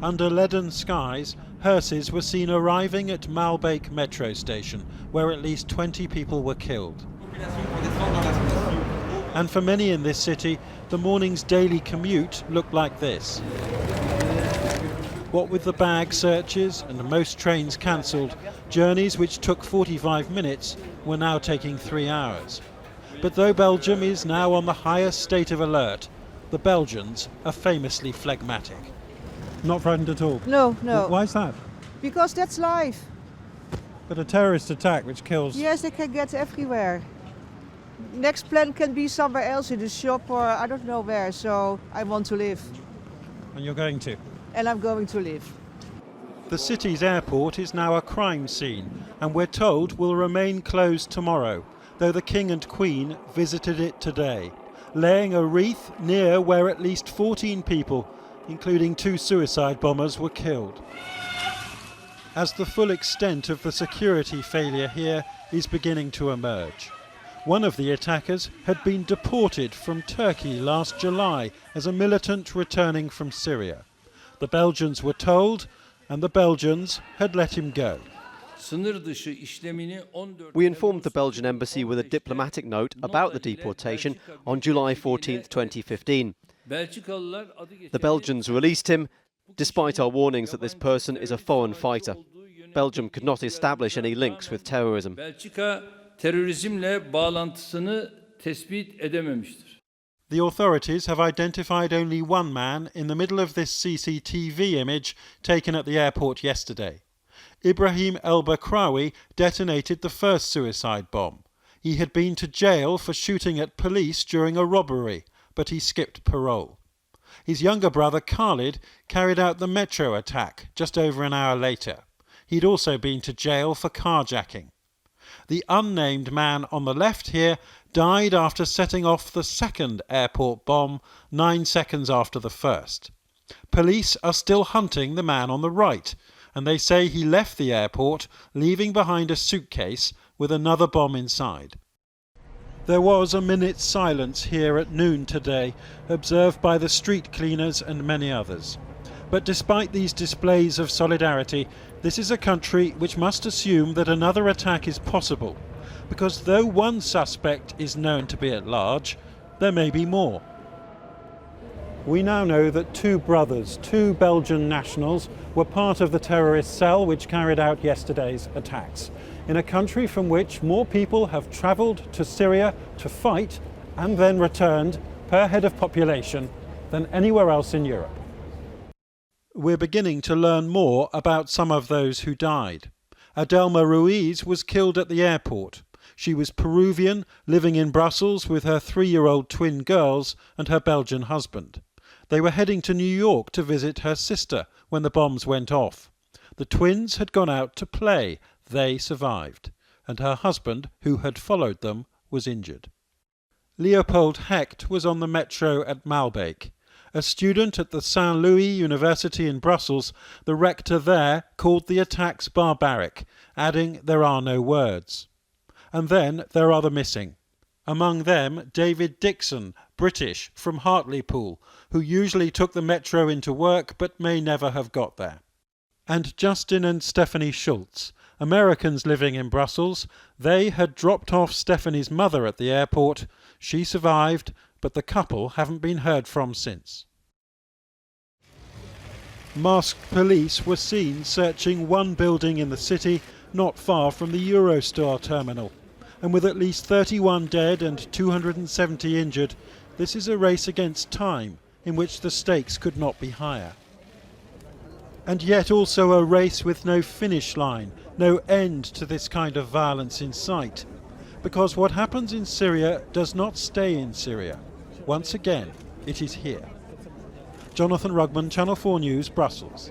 Under leaden skies, hearses were seen arriving at Malbec metro station, where at least 20 people were killed. And for many in this city, the morning's daily commute looked like this. What with the bag searches and most trains cancelled, journeys which took 45 minutes were now taking 3 hours. But though Belgium is now on the highest state of alert, the Belgians are famously phlegmatic. Not frightened at all? No, no. Why is that? Because that's life. But a terrorist attack which kills... Yes, they can get everywhere. Next plan can be somewhere else, in a shop or I don't know where, so I want to live. And you're going to? And I'm going to live. The city's airport is now a crime scene, and we're told will remain closed tomorrow, though the King and Queen visited it today, laying a wreath near where at least 14 people, including 2 suicide bombers, were killed. As the full extent of the security failure here is beginning to emerge. One of the attackers had been deported from Turkey last July as a militant returning from Syria. The Belgians were told, and the Belgians had let him go. We informed the Belgian embassy with a diplomatic note about the deportation on July 14, 2015. The Belgians released him, despite our warnings that this person is a foreign fighter. Belgium could not establish any links with terrorism. The authorities have identified only one man in the middle of this CCTV image taken at the airport yesterday. Ibrahim El-Bakrawi detonated the first suicide bomb. He had been to jail for shooting at police during a robbery, but he skipped parole. His younger brother Khalid carried out the metro attack just over an hour later. He'd also been to jail for carjacking. The unnamed man on the left here died after setting off the second airport bomb 9 seconds after the first. Police are still hunting the man on the right, and they say he left the airport, leaving behind a suitcase with another bomb inside. There was a minute's silence here at noon today, observed by the street cleaners and many others. But despite these displays of solidarity, this is a country which must assume that another attack is possible, because though one suspect is known to be at large, there may be more. We now know that 2 brothers, 2 Belgian nationals, were part of the terrorist cell which carried out yesterday's attacks, in a country from which more people have travelled to Syria to fight and then returned per head of population than anywhere else in Europe. We're beginning to learn more about some of those who died. Adelma Ruiz was killed at the airport. She was Peruvian, living in Brussels with her 3-year-old twin girls and her Belgian husband. They were heading to New York to visit her sister when the bombs went off. The twins had gone out to play. They survived, and her husband, who had followed them, was injured. Leopold Hecht was on the metro at Malbec. A student at the Saint-Louis University in Brussels, the rector there called the attacks barbaric, adding there are no words. And then there are the missing. Among them, David Dixon, British, from Hartlepool, who usually took the metro into work but may never have got there. And Justin and Stephanie Schultz, Americans living in Brussels. They had dropped off Stephanie's mother at the airport. She survived, but the couple haven't been heard from since. Masked police were seen searching one building in the city not far from the Eurostar terminal. And with at least 31 dead and 270 injured, this is a race against time in which the stakes could not be higher. And yet also a race with no finish line, no end to this kind of violence in sight. Because what happens in Syria does not stay in Syria. Once again, it is here. Jonathan Rugman, Channel 4 News, Brussels.